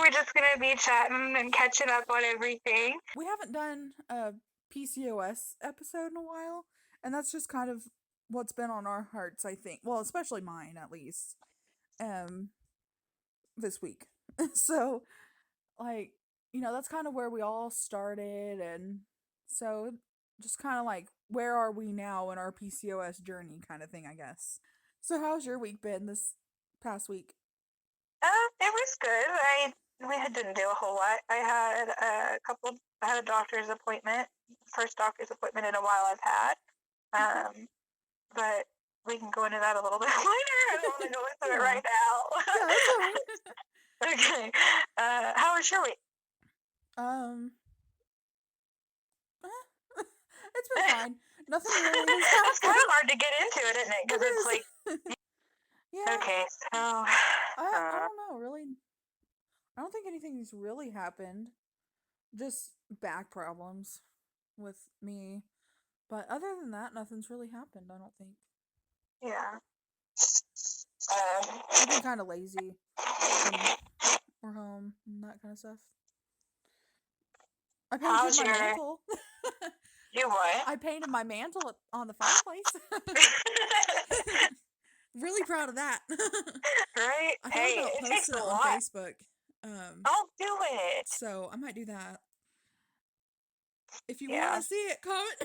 we're just gonna be chatting and catching up on everything. We haven't done a PCOS episode in a while, and that's just kind of what's been on our hearts, I think. Well, especially mine, at least. Um, this week. So, like, that's kind of where we all started, and so just kind of like where are we now in our PCOS journey, kind of thing, I guess. So, how's your week been this past week? It was good. Didn't do a whole lot. I had a doctor's appointment, first doctor's appointment in a while I've had. Okay. But we can go into that a little bit later. I don't want to go into it right Yeah, now. that's all right. Okay. How was your week? um, it's been fine. Nothing really has happened. It's kind of hard to get into it, isn't it? Because it's like, yeah. okay, so I don't know, really. I don't think anything's really happened. Just back problems with me. But other than that, nothing's really happened, I don't think. yeah. I've been kind of lazy when we're home and that kind of stuff. I painted How's my your mantle. you what? I painted my mantle on the fireplace. Really proud of that. Right? I thought Hey, about it takes posting a it on lot. Facebook. I'll do it. So I might do that. If you want Yeah. to see it, comment.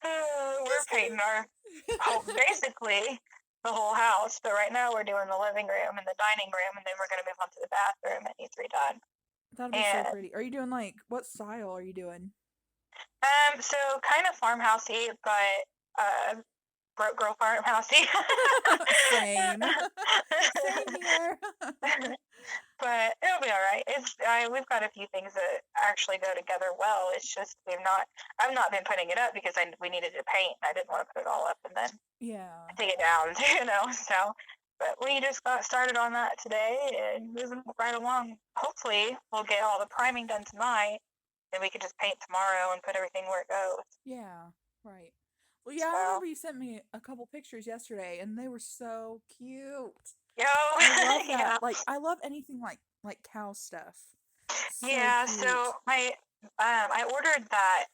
We're painting basically the whole house, but right now we're doing the living room and the dining room, and then we're going to move on to the bathroom. It needs redone. That'll be so pretty. Are you doing like what style are you doing? So kind of farmhousey, but broke girl farmhousey. Same. Same here. But it'll be all right. We've got a few things that actually go together well. It's just I've not been putting it up because we needed to paint. I didn't want to put it all up and then take it down, So, but we just got started on that today and moving right along. Hopefully, we'll get all the priming done tonight, and we can just paint tomorrow and put everything where it goes. Yeah, right. Well, yeah, I remember you sent me a couple pictures yesterday, and they were so cute. Yo, I love that. yeah. Like, I love anything like cow stuff. So Yeah, cute. so I ordered that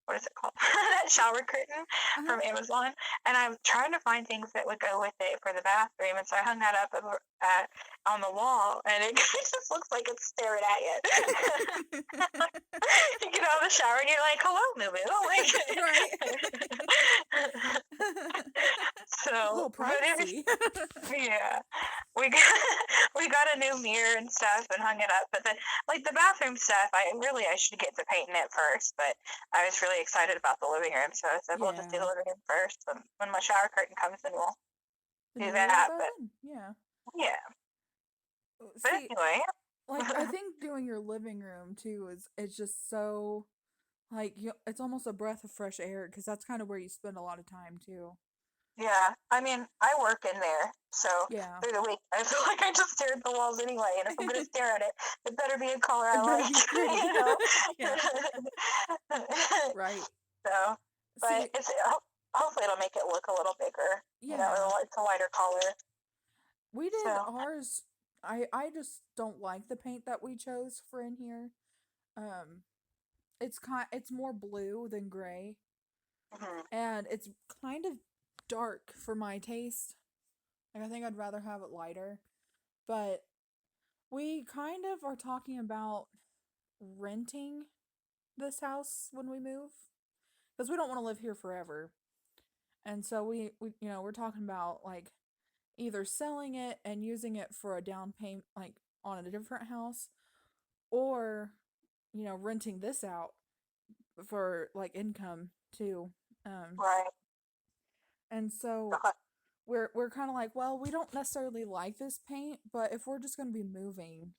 what is it called? That shower curtain from Amazon, and I'm trying to find things that would go with it for the bathroom, and so I hung that up on the wall, and it just looks like it's staring at you. You get out of the shower, and you're like, "Hello, Moo Moo." So, a little privacy. yeah, we got a new mirror and stuff and hung it up, but then like the bathroom stuff, I should get to painting it first, but I was really excited about the living room, so I said we'll just do the living room first. When my shower curtain comes in, we'll do that. But yeah. But See, anyway, like I think doing your living room too is just so like it's almost a breath of fresh air because that's kind of where you spend a lot of time too. yeah. I mean, I work in there, so Yeah. through the week, I feel like I just stare at the walls anyway. And if I'm gonna stare at it, it better be a color I like. Be pretty. Yeah. Right. So, but See, hopefully it'll make it look a little bigger. yeah. It's a lighter color. We did So. ours. I just don't like the paint that we chose for in here. Um, it's more blue than gray, Mm-hmm. and it's kind of dark for my taste. Like I think I'd rather have it lighter. But we kind of are talking about renting this house when we move because we don't want to live here forever. And so we we're talking about like either selling it and using it for a down payment like on a different house or renting this out for like income too. Right. And so we're kind of like, well, we don't necessarily like this paint, but if we're just going to be moving,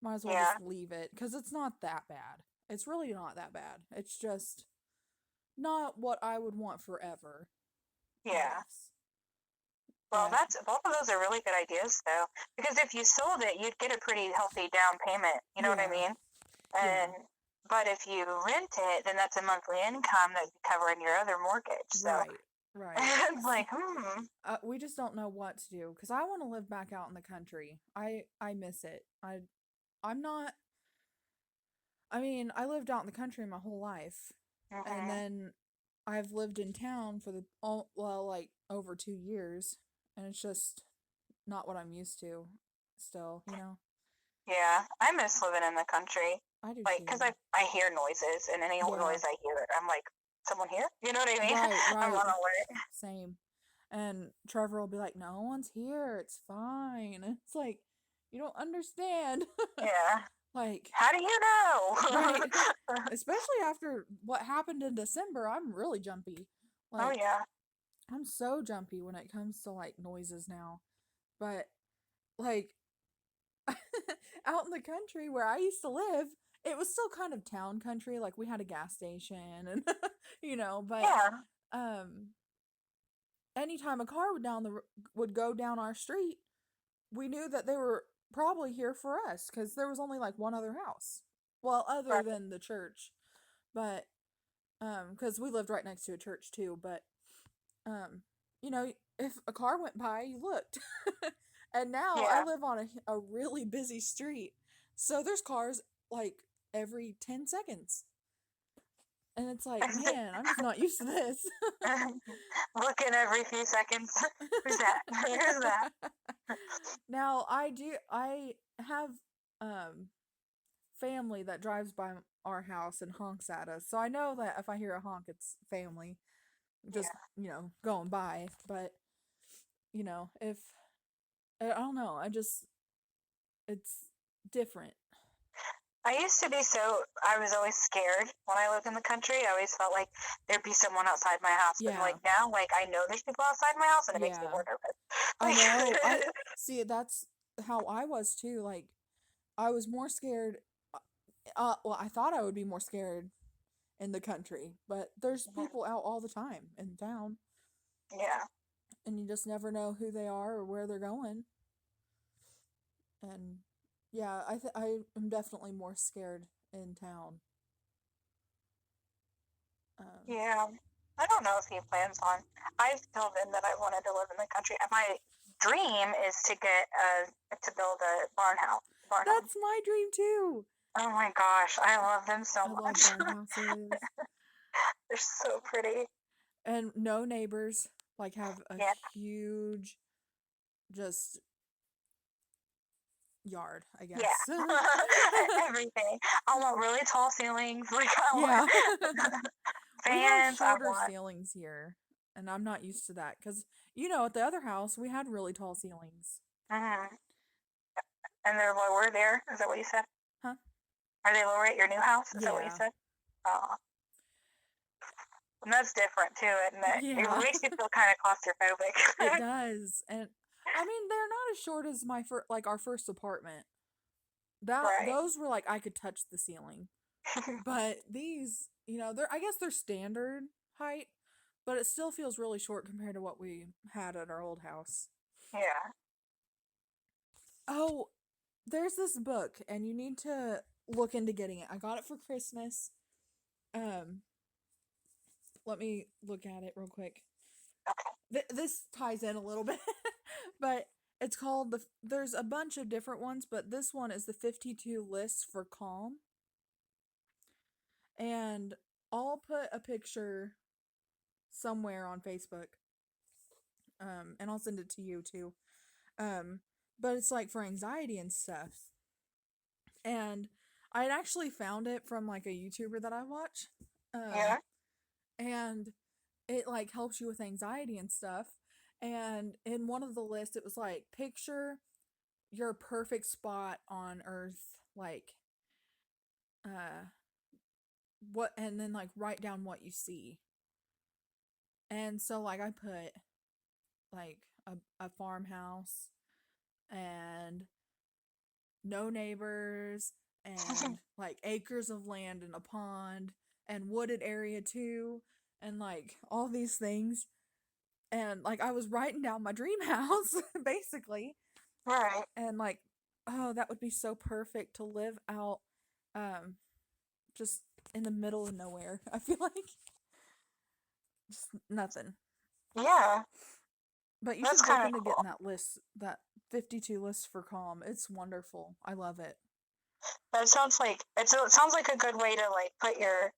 might as well just leave it because it's not that bad. It's really not that bad. It's just not what I would want forever. Yeah. Well, both of those are really good ideas, though, because if you sold it, you'd get a pretty healthy down payment. You know what I mean? But if you rent it, then that's a monthly income that'd be covering your other mortgage. So Right. It's like, We just don't know what to do because I want to live back out in the country. I miss it. I'm not. I mean, I lived out in the country my whole life, and hmm then I've lived in town for well, like over 2 years, and it's just not what I'm used to. Still, you know. yeah, I miss living in the country. I do Like, because too. I hear noises, and any Yeah. noise I hear, I'm like, someone here? You know what I mean? Right. I'm Right. on alert. Same. And Trevor will be like, "No one's here. It's fine." It's like, you don't understand. Yeah. Like, How do you know? right. Especially after what happened in December, I'm really jumpy. Oh, Like, yeah. I'm so jumpy when it comes to like noises now. But like out in the country where I used to live, it was still kind of town country. Like we had a gas station and but Yeah. um anytime a car would go down our street, we knew that they were probably here for us cuz there was only like one other house. Well, other Right. than the church. But cuz we lived right next to a church too, but um you know, if a car went by, you looked. And now I Yeah. live on a really busy street. So there's cars like every 10 seconds. And it's like, man, I'm just not used to this. Looking every few seconds. Who's that? Who's that? Now, I have um family that drives by our house and honks at us. So I know that if I hear a honk, it's family just, Yeah. going by. But, if I don't know, it's different. I was always scared when I lived in the country. I always felt like there'd be someone outside my house. But Yeah. like now, like I know there's people outside my house and it makes me Yeah. more nervous. I know. I Like, see that's how I was too. Like I was more scared well, I thought I would be more scared in the country, but there's people out all the time in town yeah. and you just never know who they are or where they're going. And yeah, I am definitely more scared in town. Um Yeah. I don't know if he plans on. I've told him that I wanted to live in the country. And my dream is to to build a barn home. That's my dream too. Oh my gosh, I love them so I love much. barn houses. They're so pretty. And no neighbors, like have a Yeah. huge just yard, I Yeah. guess. Everything. I want really tall ceilings. Like I Yeah. want We have fans. I shorter want. ceilings here, and I'm not used to that because, at the other house, we had really tall ceilings. Mhm. And they're lower there. Is that what you said? Huh? Are they lower at your new house? Is that what you Yeah. said? Oh. And that's different too, isn't it? It Yeah. makes you feel kind of claustrophobic. It does. And I mean, they're not as short as our first apartment. Right. Those were like I could touch the ceiling. But these, I guess they're standard height, but it still feels really short compared to what we had at our old house. Yeah. Oh, there's this book and you need to look into getting it. I got it for Christmas. Um Let me look at it real quick. This ties in a little bit, but it's called there's a bunch of different ones, but this one is the 52 lists for calm. And I'll put a picture somewhere on Facebook. And I'll send it to you too. But it's like for anxiety and stuff. And I had actually found it from like a YouTuber that I watch. Yeah. And it like helps you with anxiety and stuff. And in one of the lists, it was like picture your perfect spot on Earth, like what, and then like write down what you see. And so like I put like a farmhouse and no neighbors and like acres of land and a pond and wooded area too and like all these things. And like I was writing down my dream house basically. Right. And like, oh, that would be so perfect to live out just in the middle of nowhere. I feel like just nothing. Yeah, But you that's should look kind of into cool. getting that list, that 52 list for Calm. It's wonderful. I love it. That sounds like it sounds like a good way to like put your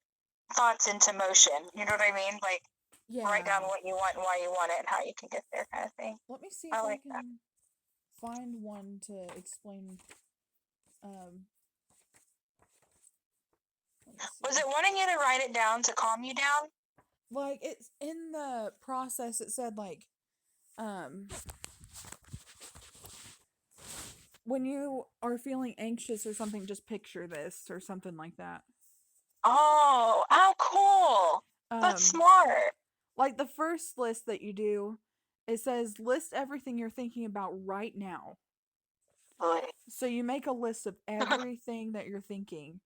thoughts into motion. You know what I mean? Like write down Yeah. what you want, why you want it, and how you can get there, kind of thing. Let me see I if I like that. can find one to explain. Um, let me Was see. it wanting you to write it down to calm you down? Like, it's in the process, it said, like, um, when you are feeling anxious or something, just picture this or something like that. Oh, how cool! That's Um, smart. like the first list that you do, it says list everything you're thinking about right now. Boy. So you make a list of everything that you're thinking,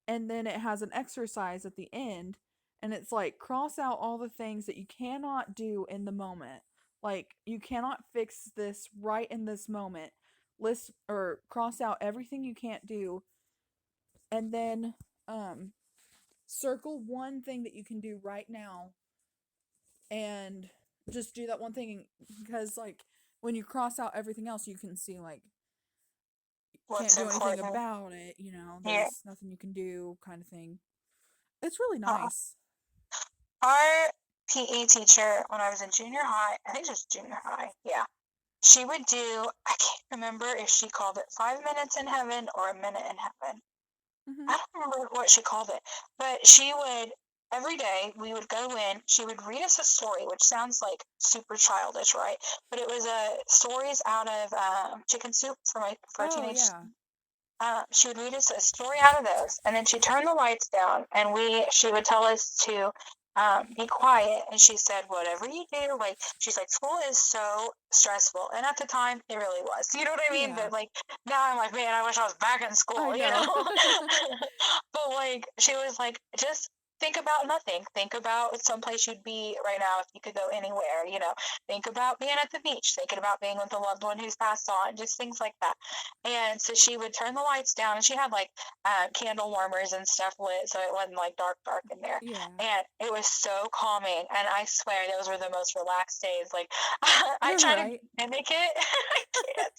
and then it has an exercise at the end, and it's like cross out all the things that you cannot do in the moment. Like you cannot fix this right in this moment. List or cross out everything you can't do, and then um circle one thing that you can do right now, and just do that one thing, because like when you cross out everything else, you can see like can't What's do anything important? about it, you know, Yeah. there's nothing you can do kind of thing. It's really Uh, nice. our PE teacher when I was in junior high, I think it was junior high. Yeah. She would do, I can't remember if she called it 5 minutes in heaven or a minute in heaven. Mm-hmm. I don't remember what she called it, but she would, every day we would go in, she would read us a story, which sounds like super childish, right? But it was stories out of Chicken Soup for a Oh teenage. yeah. She would read us a story out of those, and then she'd turn the lights down, and she would tell us to be quiet. And she said, "Whatever you do, like she's like, school is so stressful." And at the time, it really was. You know what I mean? Yeah. But like now, I'm like, man, I wish I was back in I school. You know. know? But like, she was like, just think about nothing. Think about someplace you'd be right now if you could go anywhere. You know, think about being at the beach. Thinking about being with a loved one who's passed on. Just things like that. And so she would turn the lights down, and she had like candle warmers and stuff lit, so it wasn't like dark in there. Yeah. And it was so calming, and I swear those were the most relaxed days. Like I try to Right. mimic it, I can't.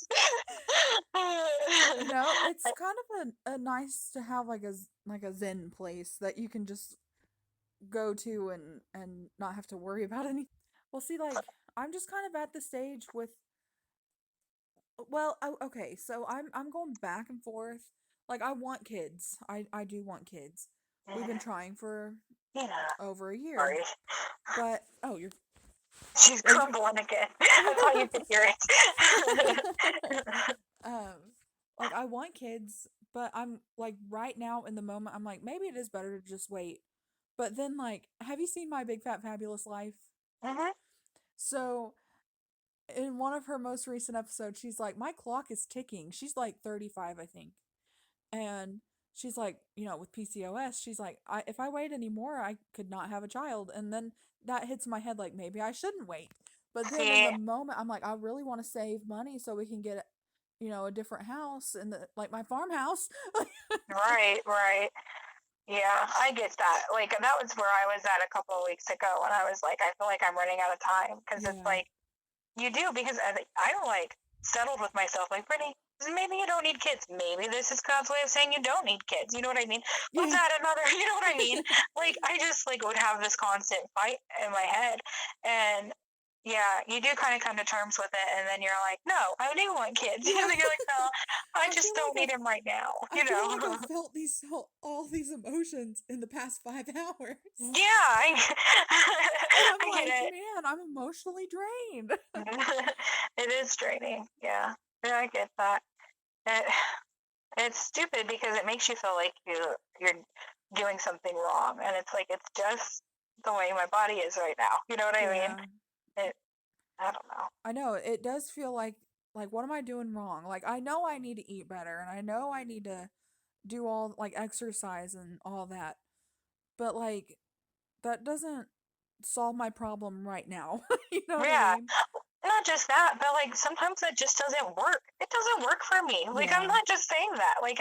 No, it's kind of a nice to have like a zen place that you can just go to and not have to worry about anything. Well, see, like I'm just kind of at the stage with, well, okay, so I'm going back and forth. Like I want kids. I do want kids. We've been trying for Yeah, over a year. sorry. But oh, you're She's are you crumbling again. I thought you could hear it. um like I want kids, but I'm like right now in the moment I'm like maybe it is better to just wait. But then like have you seen My Big Fat Fabulous Life? Mhm. So in one of her most recent episodes she's like my clock is ticking. She's like 35 I think. And she's like, you know, with PCOS, she's like if I wait anymore I could not have a child. And then that hits my head like maybe I shouldn't wait. But then in See, the moment I'm like I really want to save money so we can get, you know, a different house and like my farmhouse. right. Yeah, I get that. Like that was where I was at a couple of weeks ago, and I was like, I feel like I'm running out of time because it's Yeah. like you do because I'm like settled with myself. Like, Brittany, maybe you don't need kids. Maybe this is God's way of saying you don't need kids. You know what I mean? Let's Yeah. add another. You know what I mean? Like, I just like would have this constant fight in my head, and yeah, you do kind of come to terms with it, and then you're like, no, I do want kids. Yeah. And then you're like, no, I I feel just don't like need him right now. I You feel like know? I've felt all these emotions in the past 5 hours. Yeah, And I'm I get like, it. man, I'm emotionally drained. It is draining. Yeah, yeah, I get that. It, it's stupid because it makes you feel like you're doing something wrong, and it's like it's just the way my body is right now. You know what I mean? Yeah. It, I don't know. I know it does feel like what am I doing wrong? Like I know I need to eat better and I know I need to do all like exercise and all that. But like that doesn't solve my problem right now. You know what I Yeah, mean? not just that, but like sometimes it just doesn't work. It doesn't work for me. Like I'm Yeah. not just saying that. Like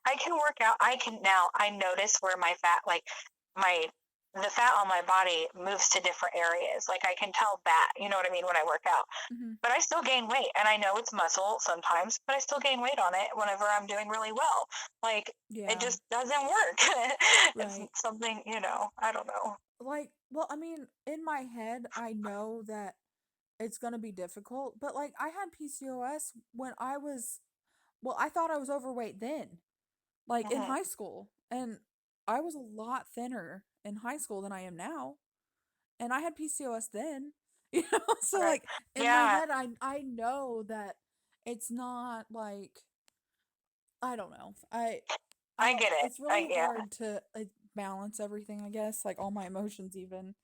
I can work out. I can now. I notice where my fat, like my the fat on my body moves to different areas. Like I can tell that, you know what I mean, when I work out. But I still gain weight, and I know it's muscle sometimes, but I still gain weight on it whenever I'm doing really well. Like it just doesn't work. It's Right. something, I don't know. Like, well, I mean, in my head, I know that it's gonna be difficult, but like I had PCOS when I thought I was overweight then, like in Mhm. high school, and I was a lot thinner in high school than I am now, and I had PCOS then, so Right. like in my Yeah, head, I know that it's not like I don't know. I I don't. get it. It's really Yeah. hard to balance everything. I guess like all my emotions, even.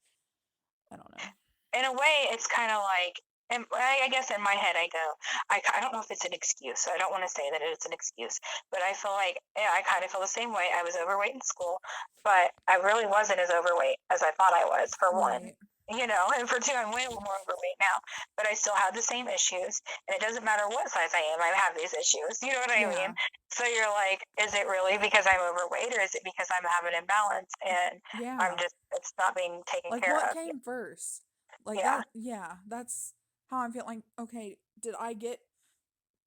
I don't know. In a way, it's kind of like, and I guess in my head, I don't know if it's an excuse. So I don't want to say that it's an excuse, but I feel like, yeah, I kind of feel the same way. I was overweight in school, but I really wasn't as overweight as I thought I was, for one. Right. And for two, I'm way more overweight now, but I still have the same issues. And it doesn't matter what size I am, I have these issues. You know what I mean? Yeah. So you're like, is it really because I'm overweight, or is it because I'm having an imbalance and Yeah. it's not being taken Like care what of? came first? Like Yeah. that. Yeah. That's how I'm feeling. Okay. Did I get?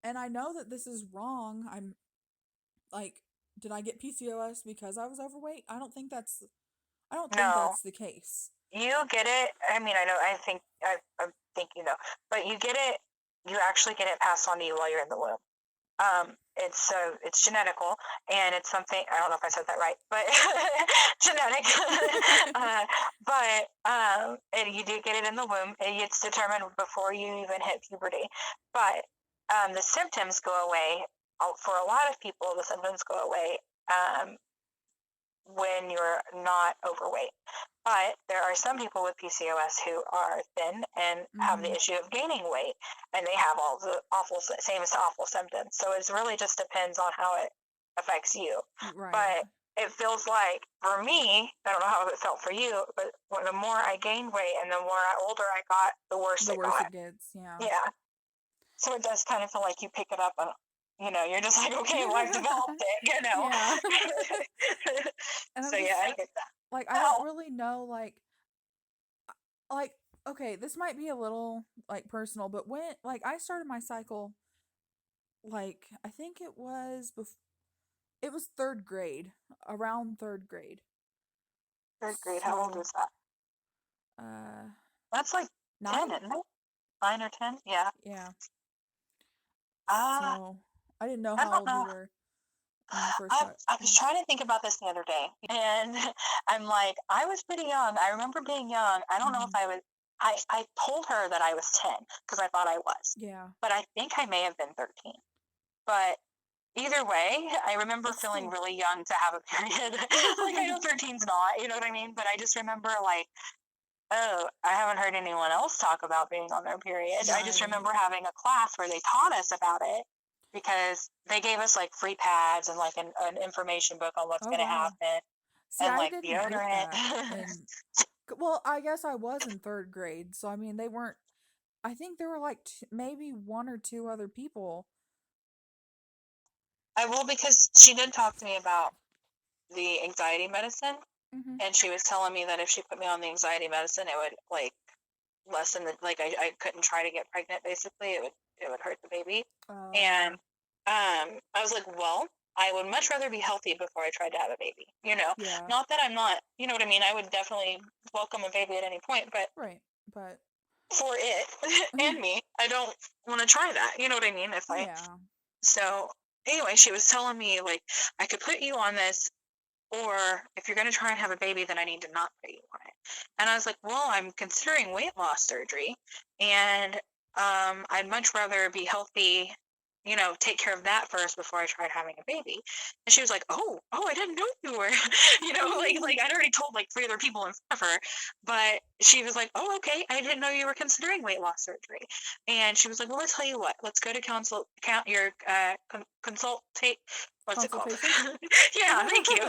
And I know that this is wrong. I'm like, did I get PCOS because I was overweight? I don't think that's. I don't think No, that's the case. you get it. I mean, I know. I think but you get it. You actually get it passed on to you while you're in the womb. It's genetical, and it's something. I don't know if I said that right, but genetic. And you do get it in the womb. It gets determined before you even hit puberty. But the symptoms go away. For a lot of people, the symptoms go away when you're not overweight. But there are some people with PCOS who are thin and have the issue of gaining weight, and they have all the awful symptoms. So it really just depends on how it affects you. Right. But it feels like, for me, I don't know how it felt for you, but the more I gained weight and the more older I got, the worse The it worse got. it gets. Yeah. Yeah. So it does kind of feel like you pick it up and, you're just like, okay, well, I've developed it. Yeah. And So I'm yeah, just I get that. like I don't really know like okay, this might be a little like personal, but when like I started my cycle like I think it was 3rd grade, around 3rd grade. Third grade. How old So, was that? uh That's like 10, 9? isn't it? 9 or 10? Yeah. Yeah. Ah, So, I didn't know I how don't old you know. were when you first got I was trying to think about this the other day, and I'm like, I was pretty young. I remember being young. I don't know if Mhm. I was. I told her that I was 10 because I thought I was, Yeah. but I think I may have been 13. But either way, I remember That's feeling still really young to have a period. Like I know 13's not, you know what I mean? But I just remember like, oh, I haven't heard anyone else talk about being on their period. I just right. remember having a class where they taught us about it because they gave us like free pads and like an information book on what's Oh going to wow. happen See, and I like didn't get deodorant. that in well, I guess I was in 3rd grade. So I mean, they weren't I think there were like maybe one or two other people. I will, because she did talk to me about the anxiety medicine, Mhm. and she was telling me that if she put me on the anxiety medicine, it would like lessen the, like I couldn't try to get pregnant. Basically, it would hurt the baby. And Oh. I was like, well, I would much rather be healthy before I tried to have a baby. Yeah. Not that I'm not, you know what I mean. I would definitely welcome a baby at any point, but Right. But for it and me, I don't want to try that. You know what I mean? yeah. So anyway, she was telling me like, I could put you on this, or if you're going to try and have a baby, then I need to not put you on it. And I was like, well, I'm considering weight loss surgery, and I'd much rather be healthy, take care of that first before I tried having a baby. And she was like, oh, I didn't know you were, like I'd already told like 3 other people in front of her, but she was like, oh, okay, I didn't know you were considering weight loss surgery. And she was like, well, let's tell you what, let's go to count your consultate. What's it called? Consultation? Yeah, thank you.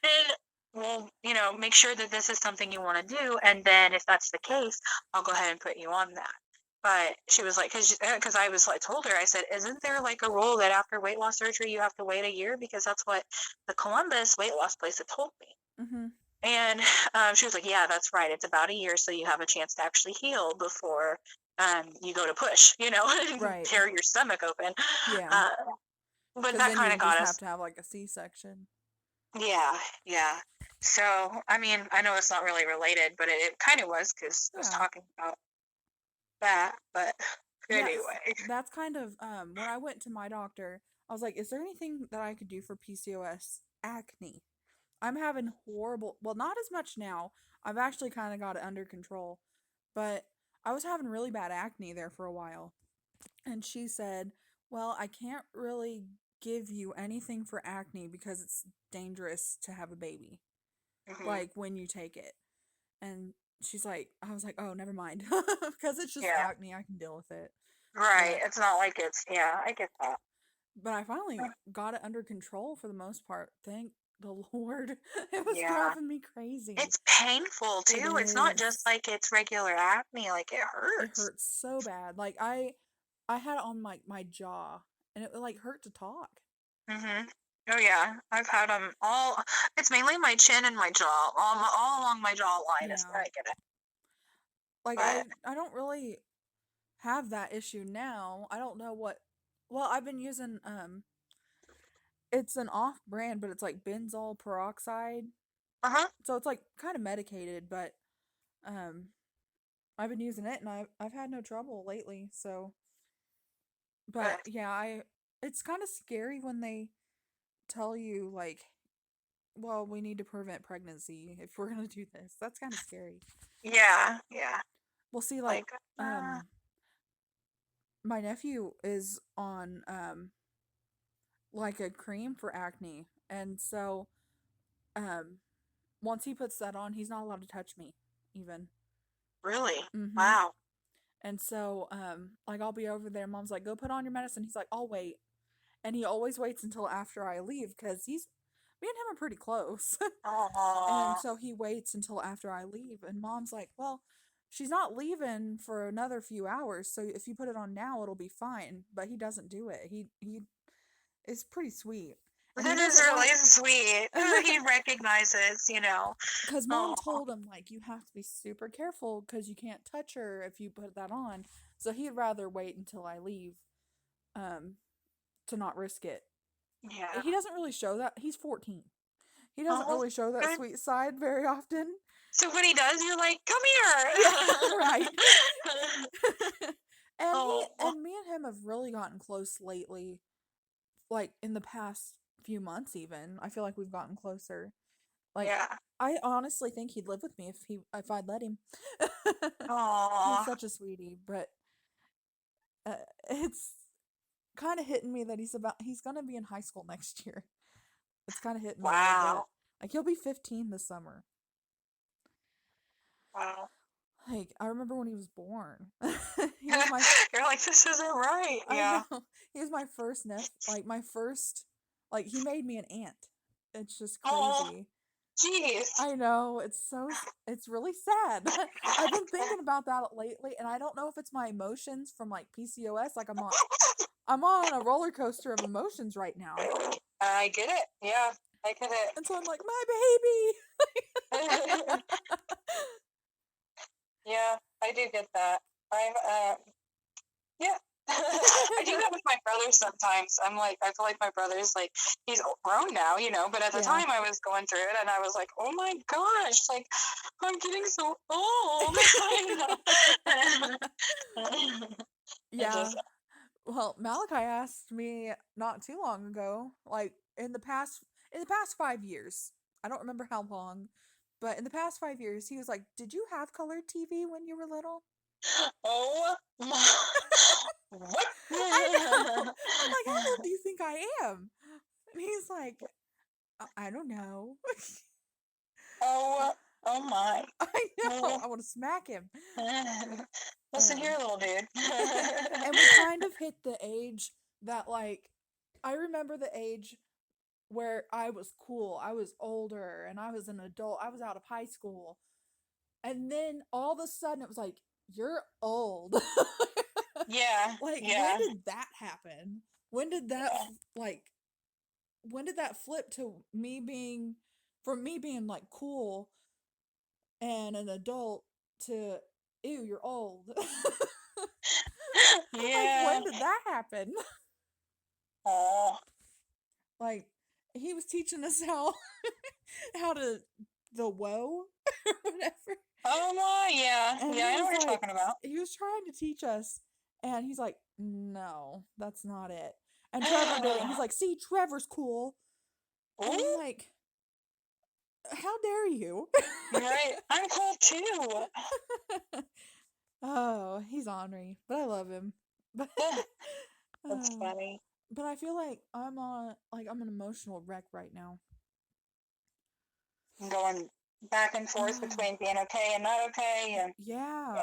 And we'll, make sure that this is something you want to do. And then if that's the case, I'll go ahead and put you on that. But she was like, because I was like, told her, I said, isn't there like a rule that after weight loss surgery, you have to wait a year? Because that's what the Columbus weight loss place had told me. Mhm. And she was like, yeah, that's right. It's about a year, so you have a chance to actually heal before you go to push, and Right. tear your stomach open. Yeah. Uh, but Because that then you kind of would got just have us. to have like a C-section. Yeah, yeah. So, I mean, I know it's not really related, but it kind of was because I was Yeah. talking about that. But Yes. anyway. That's kind of when I went to my doctor, I was like, is there anything that I could do for PCOS acne? I'm having horrible, well, not as much now. I've actually kind of got it under control, but I was having really bad acne there for a while. And she said, well, I can't really give you anything for acne because it's dangerous to have a baby, Hmm. like when you take it. And she's like, I was like, oh, never mind. Because it's just Yeah, acne. I can deal with it. right. But It's not like yeah, I get that. I finally got it under control for the most part. Thank the Lord. It was Yeah. driving me crazy. It's painful It too. It's not just is. like it's regular acne, like it It hurts. hurts so bad. Like I had it on my jaw and it like hurt to talk. Hmm. Oh yeah, I've had them all. It's mainly my chin and my jaw, all along my jawline is Yeah. where I get it. Like But I don't really have that issue now. I don't know what, well, I've been using it's an off brand, but it's like benzoyl peroxide. uh-huh. So it's like kind of medicated, but um I've been using it and I've had no trouble lately. So, but But yeah, I it's kind of scary when they tell you like, well, we need to prevent pregnancy if we're going to do this. That's kind of scary. yeah, yeah. We'll see like Like um my nephew is on like a cream for acne. And so um once he puts that on, he's not allowed to touch me even. really? Mhm. Wow. And so like I'll be over there, mom's like, "Go put on your medicine." He's like, "I'll wait." And he always waits until after I leave cuz he's me and him are pretty close. And Oh, so he waits until after I leave and mom's like, "Well, she's not leaving for another few hours, so if you put it on now, it'll be fine." But he doesn't do it. He is pretty sweet. And he that is doesn't want really sweet. to He recognizes. cuz mom Oh, told him like you have to be super careful cuz you can't touch her if you put that on. So he'd rather wait until I leave um to not risk it. yeah. He doesn't really show that. He's 14. He doesn't Oh, really show that good. sweet side very often. So when he does, you're like, come Yeah, here. right. And he Oh, and me and him have really gotten close lately, like in the past few months even. I feel like we've gotten closer. Like yeah. I honestly think he'd live with me if I'd let him. He's Oh, such a sweetie, but it's kind of hitting me that he's going to be in high school next year. It's kind of hitting me a little bit. wow. Like he'll be 15 this summer. Wow. Like I remember when he was born. He was my You're like, this isn't right. I Yeah. know. He was my first like my first like he made me an aunt. It's just Oh, crazy. jeez. I know, it's really sad. I've been thinking about that lately and I don't know if it's my emotions from like PCOS, like I'm on a roller coaster of emotions right now. I get it. Yeah, I get And so I'm like, "My baby." it. Yeah, I do get that. Yeah. I do that with my brother sometimes. I'm like, I feel like my brother's like, he's grown now, but at the Yeah. time I was going through it and I was like, oh my gosh, like, I'm getting so old. It Yeah. just, Well, Malachi asked me not too long ago, like in the past 5 years. I don't remember how long, but in the past 5 years, he was like, "Did you have colored TV when you were little?" oh my, what? I know. I'm like, "How old do you think I am?" And he's like, I don't know." Oh, oh my. I know. I want to smack him. Listen here, Um, little dude. and we kind of hit the age that like I remember the age where I was cool. I was older and I was an adult. I was out of high school. And then all of a sudden it was like, you're old. Yeah, Like, when yeah, did that happen? When did that, yeah. like, when did that flip to me being from me being like cool and an adult to, ew, you're old. Like, Yeah. when did that happen? Oh. Like, he was teaching us how to the woe or whatever. Oh my, yeah. And Yeah, he I know was what you're like, talking about. he was trying to teach us, and he's like, no, that's not it. And Trevor did it. He's like, see, Trevor's cool. And I'm Ooh, like, how dare you? you're right. I'm cool too. Oh, he's ornery, but I love him. But That's oh, funny. but I feel like I'm an emotional wreck right now. I'm going back and forth between being okay and not okay, and Yeah.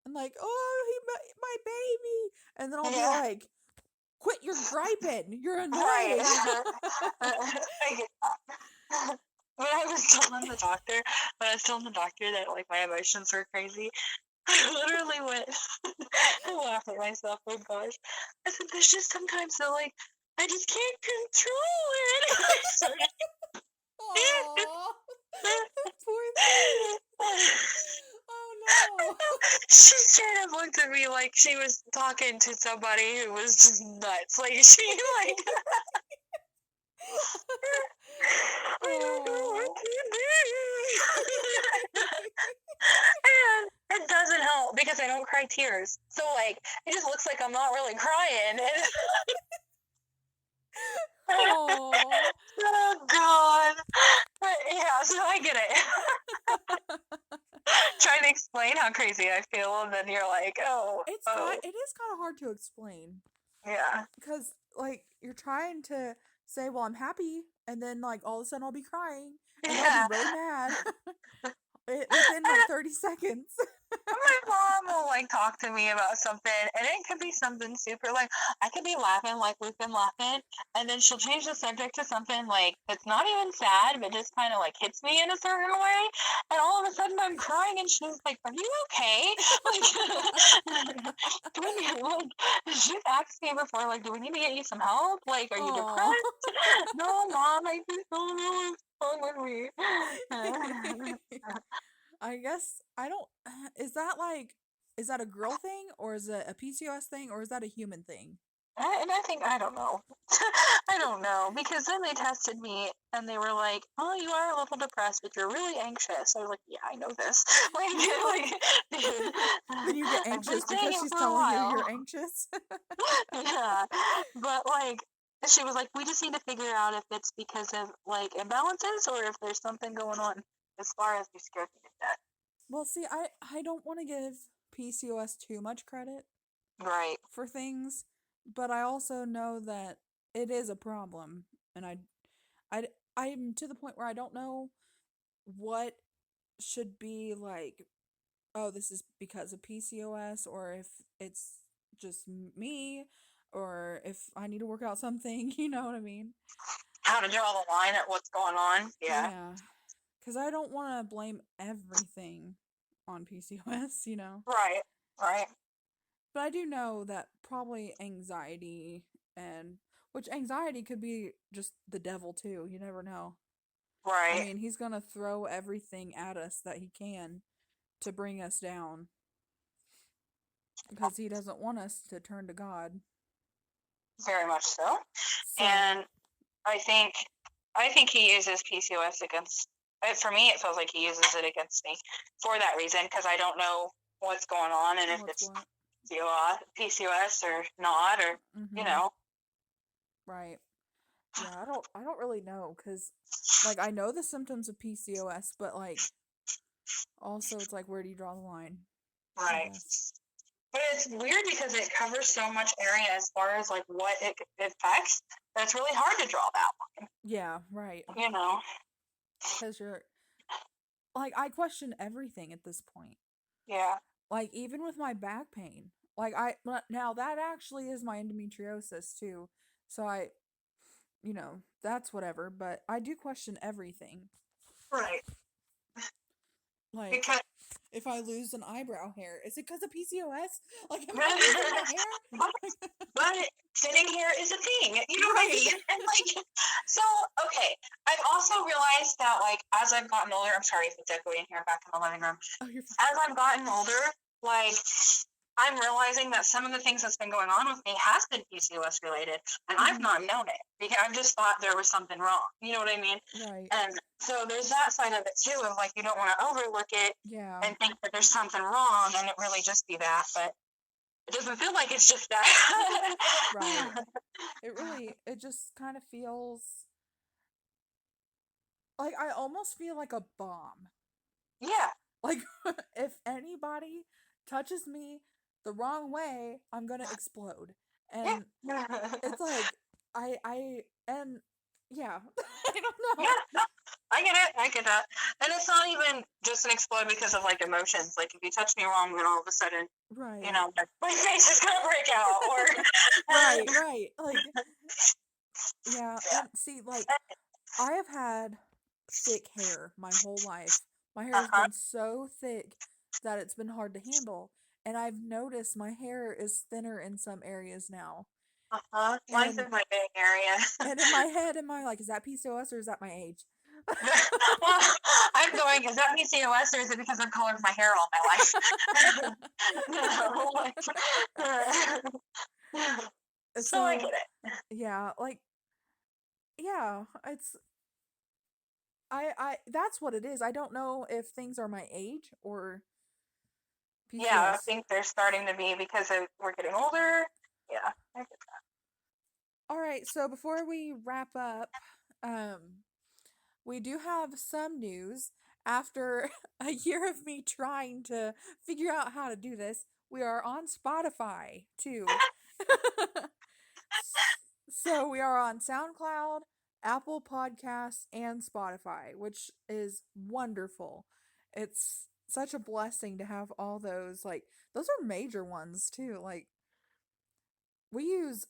And like, oh, my baby. And then I'll be yeah, like, quit your griping. You're annoying. right. I get that. When I was telling the doctor, that like my emotions were crazy, I literally went and laughed at myself. Oh gosh, I said there's just sometimes that like I just can't control it. I started. Aww. Poor thing. Oh no. She straight up looked at me like she was talking to somebody who was just nuts. Like she like I don't know what to do. And it doesn't help because I don't cry tears. So like it just looks like I'm not really crying. And Aww. oh god. But yeah, so I get it. Trying to explain how crazy I feel, and then you're like, oh, It is kind of hard to explain. Yeah. Because like you're trying to say, well, I'm happy, and then like all of a sudden I'll be crying and I'll be really mad within like 30 seconds. My mom will like talk to me about something, and it could be something super like I could be laughing like we've been laughing, and then she'll change the subject to something like that's not even sad, but just kind of like hits me in a certain way, and all of a sudden I'm crying, and she's like, "Are you okay?" Like, do we need, like she's asked me before, like, "Do we need to get you some help? Like, are you Aw. depressed?" No, mom, I just don't know what's wrong with me. I guess I don't. Is that like, is that a girl thing, or is it a PCOS thing, or is that a human thing? And I think I don't know. I don't know because then they tested me and they were like, "Oh, you are a little depressed, but you're really anxious." I was like, "Yeah, I know this." Then you get I've been anxious saying because it she's for a telling you while. you're anxious. Yeah, but like she was like, "We just need to figure out if it's because of like imbalances or if there's something going on as far as you're scared to get that." Well, see, I don't want to give PCOS too much credit Right. for things, but I also know that it is a problem, and I I'm to the point where I don't know what should be like, oh, this is because of PCOS, or if it's just me, or if I need to work out something, you know what I mean? How to draw the line at what's going on? Yeah. Yeah, because I don't want to blame everything on PCOS, you know? Right. Right. But I do know that probably anxiety, and which anxiety could be just the devil too, you never know. I Right. mean, he's gonna throw everything at us that he can to bring us down because he doesn't want us to turn to God. Very much so. So, And I think he uses PCOS against. For me, it feels like he uses it against me for that reason because I don't know what's going on and if what's it's going PCOS or not, or you Mm-hmm. know. Right. Yeah, I don't really know cuz like I know the symptoms of PCOS, but like also it's like where do you draw the line? I Right. guess. But it's weird because it covers so much area as far as like what it affects. That's really hard to draw that line. Yeah, right. You know. Cuz you're like I question everything at this point. Yeah. Like even with my back pain. Like now that actually is my endometriosis too. So that's whatever, but I do question everything. Right. Like Because if I lose an eyebrow hair, is it because of PCOS? Like, am I losing the hair? but thinning hair is a thing, you know what I Right. mean? And like, so okay, I've also realized that like I gotten older, I'm sorry if it's echoey in here back in the living room. Oh, you're fine. As I've gotten older, like, I'm realizing that some of the things that's been going on with me has been PCOS related, and I've not known it because I've just thought there was something wrong. You know what I mean? Right. And so there's that side of it too, of like you don't want to overlook it and think that there's something wrong, and it really just be that, but it doesn't feel like it's just that. Right. It just kind of feels like I almost feel like a bomb. Yeah. Like, if anybody touches me the wrong way, I'm gonna explode. And it's like, and yeah, I don't know. Yeah, I get it. I get that. And it's not even just an explode because of like emotions. Like if you touch me wrong, then all of a sudden, Right. you know, my face is gonna break out. Or right. Like, yeah. And see, like, I have had thick hair my whole life. My hair has been so thick that it's been hard to handle. And I've noticed my hair is thinner in some areas now. Mine's in my big area. And in my head, am I like, is that PCOS or is that my age? Well, I'm going, is that PCOS or is it because I've colored my hair all my life? No. So I get it. Yeah, like, yeah, it's, that's what it is. I don't know if things are my age or PCOS. Yeah, I think they're starting to be because we're getting older. Yeah, I get that. All right, so before we wrap up, we do have some news. After a year of me trying to figure out how to do this, we are on Spotify too. So we are on SoundCloud, Apple Podcasts, and Spotify, which is wonderful. It's such a blessing to have all those. Like, those are major ones too. Like, we use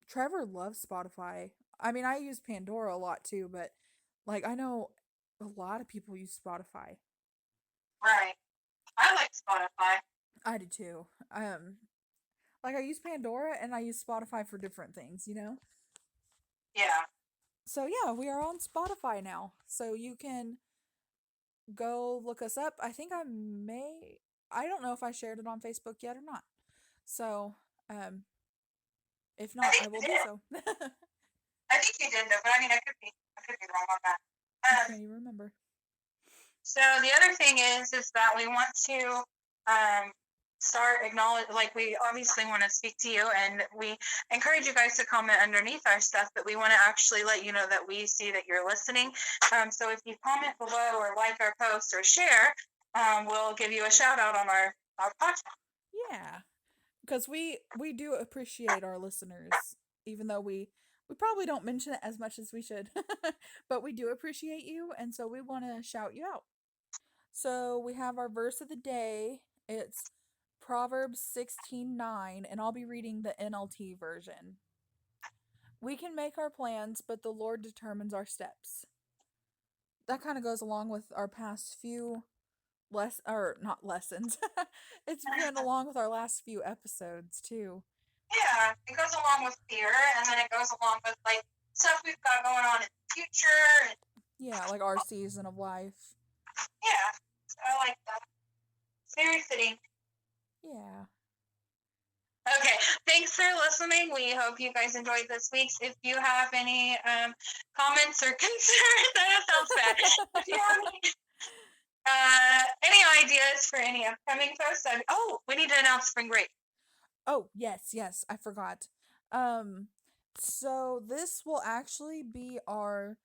Trevor loves Spotify. I mean, I use Pandora a lot too, but like, I know a lot of people use Spotify. Right. I like Spotify. I do too. Like, I use Pandora and I use Spotify for different things, you know? Yeah. So yeah, we are on Spotify now. So you can go look us up. I think I don't know if I shared it on Facebook yet or not. So, if not, I will do so. I think you did though, but I mean, I could be wrong on that. I can't even remember. So the other thing is that we want to start like we obviously want to speak to you, and we encourage you guys to comment underneath our stuff, but we want to actually let you know that we see that you're listening. So if you comment below or like our post or share, we'll give you a shout out on our podcast. Yeah, because we do appreciate our listeners, even though we probably don't mention it as much as we should. But we do appreciate you, and so we want to shout you out. So we have our verse of the day. It's Proverbs 16:9, and I'll be reading the NLT version. We can make our plans, but the Lord determines our steps. That kind of goes along with our past few not lessons. It's been along with our last few episodes too. Yeah, it goes along with fear, and then it goes along with like stuff we've got going on in the future. Yeah, like our season of life. Yeah, so I like that. Very fitting. Yeah. Okay, thanks for listening. We hope you guys enjoyed this week's. If you have any comments or concerns, that sounds bad. If you have any ideas for any upcoming posts, we need to announce spring break. Oh, yes, I forgot. So this will actually be our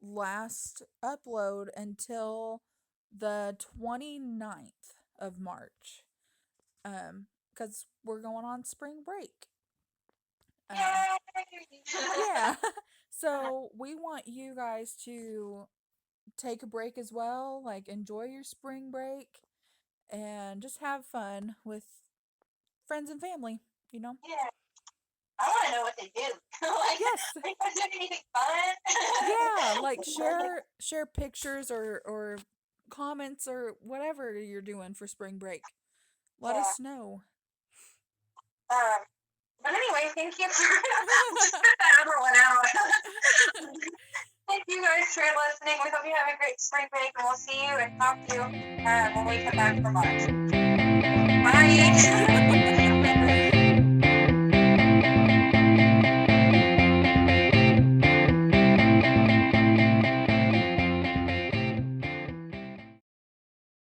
last upload until the 29th of March. Because we're going on spring break. Yeah. So we want you guys to take a break as well. Like, enjoy your spring break and just have fun with friends and family, you know? Yeah. I want to know what they do. Like, yes. Are you guys doing anything fun? Yeah, like share pictures or comments or whatever you're doing for spring break. Let us know. But anyway, thank you for just put that other one out. Thank you guys for listening. We hope you have a great spring break, and we'll see you and talk to you when we come back from March. Bye.